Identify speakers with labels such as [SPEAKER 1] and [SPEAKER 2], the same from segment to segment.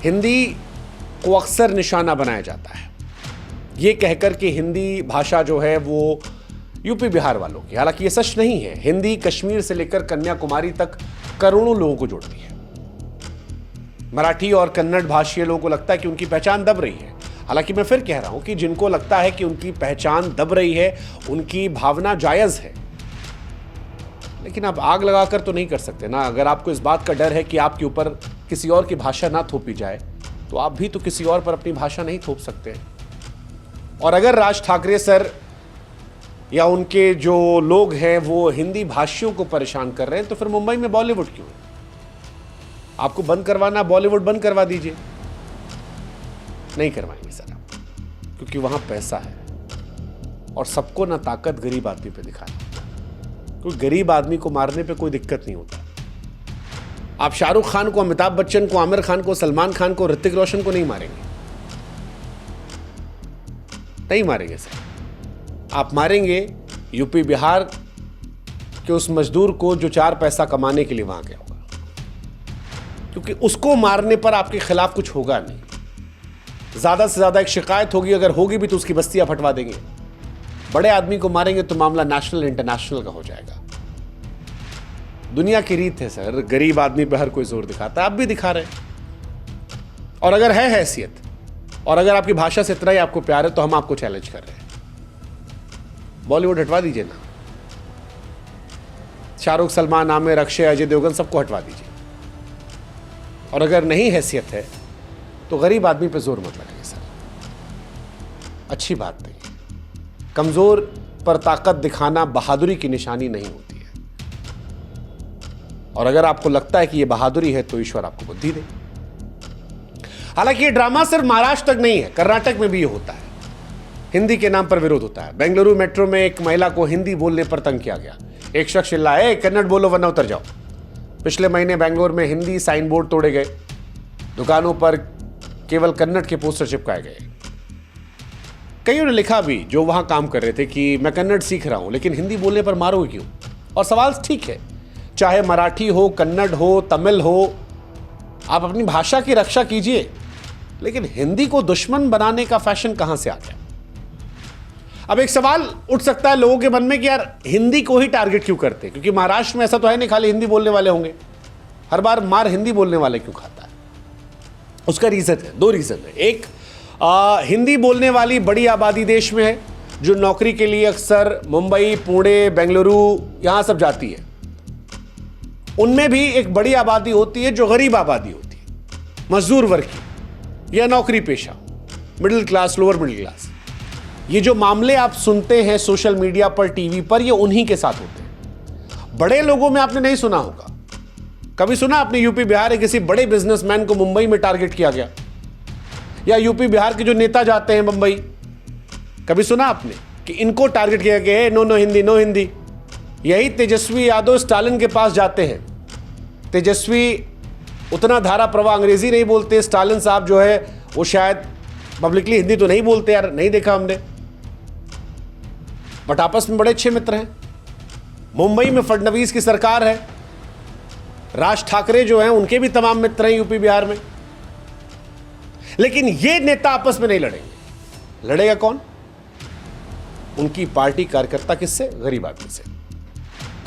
[SPEAKER 1] हिंदी को अक्सर निशाना बनाया जाता है ये कहकर कि हिंदी भाषा जो है वो यूपी बिहार वालों की। हालांकि ये सच नहीं है। हिंदी कश्मीर से लेकर कन्याकुमारी तक करोड़ों लोगों को जोड़ती है। मराठी और कन्नड़ भाषीय लोगों को लगता है कि उनकी पहचान दब रही है। हालांकि मैं फिर कह रहा हूं कि जिनको लगता है कि उनकी पहचान दब रही है, उनकी भावना जायज है, लेकिन आप आग लगाकर तो नहीं कर सकते ना। अगर आपको इस बात का डर है कि आपके ऊपर किसी और की भाषा ना थोपी जाए, तो आप भी तो किसी और पर अपनी भाषा नहीं थोप सकते। और अगर राज ठाकरे सर या उनके जो लोग हैं वो हिंदी भाषियों को परेशान कर रहे हैं, तो फिर मुंबई में बॉलीवुड क्यों है? आपको बंद करवाना, बॉलीवुड बंद करवा दीजिए। नहीं करवाएंगे सर आप, क्योंकि वहां पैसा है और सबको ना ताकत गरीब आदमी पे दिखाना। कोई गरीब आदमी को मारने पे कोई दिक्कत नहीं होता। आप शाहरुख खान को, अमिताभ बच्चन को, आमिर खान को, सलमान खान को, ऋतिक रोशन को नहीं मारेंगे, नहीं मारेंगे सर। आप मारेंगे यूपी बिहार के उस मजदूर को जो 4 पैसा कमाने के लिए वहां गया होगा, क्योंकि उसको मारने पर आपके खिलाफ कुछ होगा नहीं। ज्यादा से ज्यादा एक शिकायत होगी, अगर होगी भी तो उसकी बस्तियां फटवा देंगे। बड़े आदमी को मारेंगे तो मामला नेशनल इंटरनेशनल का हो जाएगा। दुनिया की रीत है सर, गरीब आदमी पे हर कोई जोर दिखाता है। आप भी दिखा रहे हैं। और अगर है हैसियत और अगर आपकी भाषा से इतना ही आपको प्यार है, तो हम आपको चैलेंज कर रहे हैं, बॉलीवुड हटवा दीजिए ना। शाहरुख, सलमान, आमिर, अक्षय, अजय देवगन सबको हटवा दीजिए। और अगर नहीं हैसियत है तो गरीब आदमी पे जोर मत लगाइए सर, अच्छी बात नहीं है। कमजोर पर ताकत दिखाना बहादुरी की निशानी नहीं होती है। और अगर आपको लगता है कि यह बहादुरी है, तो ईश्वर आपको बुद्धि दे। हालांकि ये ड्रामा सिर्फ महाराष्ट्र तक नहीं है, कर्नाटक में भी ये होता है। हिंदी के नाम पर विरोध होता है। बेंगलुरु मेट्रो में एक महिला को हिंदी बोलने पर तंग किया गया। एक शख्स चिल्लाया, कन्नड़ बोलो वरना उतर जाओ। पिछले महीने बेंगलोर में हिंदी साइन बोर्ड तोड़े गए। दुकानों पर केवल कन्नड़ के पोस्टर चिपकाए गए। कईयों ने लिखा भी, जो वहां काम कर रहे थे, कि मैं कन्नड़ सीख रहा हूं, लेकिन हिंदी बोलने पर मारोगे क्यों? और सवाल ठीक है, चाहे मराठी हो, कन्नड़ हो, तमिल हो, आप अपनी भाषा की रक्षा कीजिए, लेकिन हिंदी को दुश्मन बनाने का फैशन कहां से आ गया? अब एक सवाल उठ सकता है लोगों के मन में कि यार हिंदी को ही टारगेट क्यों करते हैं? क्योंकि महाराष्ट्र में ऐसा तो है नहीं खाली हिंदी बोलने वाले होंगे, हर बार मार हिंदी बोलने वाले क्यों खाता है? उसका रीजन है, 2 रीजन है। एक, हिंदी बोलने वाली बड़ी आबादी देश में है, जो नौकरी के लिए अक्सर मुंबई, पुणे, बेंगलुरु यहां सब जाती है। उनमें भी एक बड़ी आबादी होती है जो गरीब आबादी होती है, मजदूर वर्ग की या नौकरी पेशा, middle class, lower middle class. ये जो मामले आप सुनते हैं सोशल मीडिया पर, टीवी पर, ये उन्हीं के साथ होते हैं। बड़े लोगों में आपने नहीं सुना होगा। कभी सुना आपने यूपी बिहार के किसी बड़े बिजनेसमैन को मुंबई में टारगेट किया गया? या यूपी बिहार के जो नेता जाते हैं मुंबई, कभी सुना आपने कि इनको टारगेट किया गया है? No no Hindi, no Hindi. यही तेजस्वी यादव स्टालिन के पास जाते हैं। तेजस्वी उतना धारा प्रवाह अंग्रेजी नहीं बोलते, स्टालिन साहब जो है वो शायद पब्लिकली हिंदी तो नहीं बोलते, यार नहीं देखा हमने, बट आपस में बड़े अच्छे मित्र हैं। मुंबई में फडणवीस की सरकार है, राज ठाकरे जो हैं उनके भी तमाम मित्र हैं यूपी बिहार में। लेकिन ये नेता आपस में नहीं लड़ेंगे। लड़ेगा कौन? उनकी पार्टी कार्यकर्ता। किससे? गरीब आदमी से।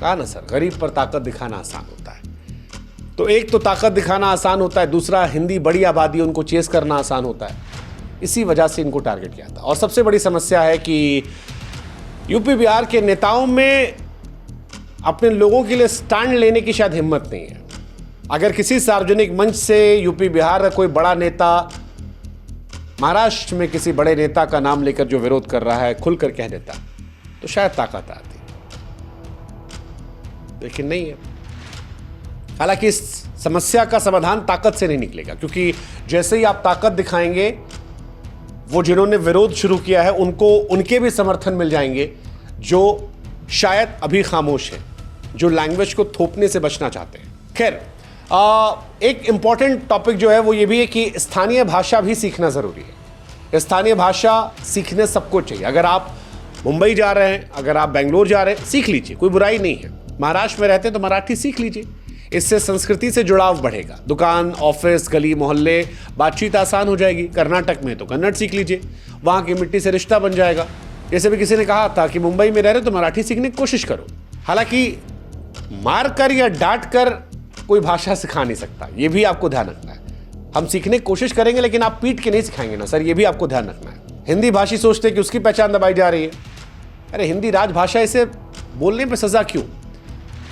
[SPEAKER 1] कहा ना सर, गरीब पर ताकत दिखाना आसान होता है। तो एक तो ताकत दिखाना आसान होता है, दूसरा हिंदी बड़ी आबादी उनको चेस करना आसान होता है। इसी वजह से इनको टारगेट किया था। और सबसे बड़ी समस्या है कि यूपी बिहार के नेताओं में अपने लोगों के लिए स्टैंड लेने की शायद हिम्मत नहीं है। अगर किसी सार्वजनिक मंच से यूपी बिहार का कोई बड़ा नेता महाराष्ट्र में किसी बड़े नेता का नाम लेकर जो विरोध कर रहा है खुलकर कह देता, तो शायद ताकत आती, लेकिन नहीं है। हालांकि इस समस्या का समाधान ताकत से नहीं निकलेगा, क्योंकि जैसे ही आप ताकत दिखाएंगे, वो जिन्होंने विरोध शुरू किया है उनको उनके भी समर्थन मिल जाएंगे, जो शायद अभी खामोश हैं, जो लैंग्वेज को थोपने से बचना चाहते हैं। खैर, एक इंपॉर्टेंट टॉपिक जो है वो ये भी है कि स्थानीय भाषा भी सीखना जरूरी है। स्थानीय भाषा सीखने सबको चाहिए। अगर आप मुंबई जा रहे हैं, अगर आप बेंगलोर जा रहे हैं, सीख लीजिए, कोई बुराई नहीं है। महाराष्ट्र में रहते हैं तो मराठी सीख लीजिए, इससे संस्कृति से जुड़ाव बढ़ेगा। दुकान, ऑफिस, गली मोहल्ले, बातचीत आसान हो जाएगी। कर्नाटक में तो कन्नड़ सीख लीजिए, वहां की मिट्टी से रिश्ता बन जाएगा। जैसे भी किसी ने कहा था कि मुंबई में रह रहे हो तो मराठी सीखने की कोशिश करो। हालांकि मार कर या डांट कर कोई भाषा सिखा नहीं सकता, यह भी आपको ध्यान रखना है। हम सीखने की कोशिश करेंगे लेकिन आप पीट के नहीं सिखाएंगे ना सर, यह भी आपको ध्यान रखना है। हिंदी भाषी सोचते कि उसकी पहचान दबाई जा रही है। अरे हिंदी राजभाषा, इसे बोलने पे सजा क्यों?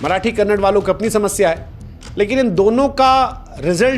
[SPEAKER 1] मराठी कन्नड़ वालों की अपनी समस्या है, लेकिन इन दोनों का रिजल्ट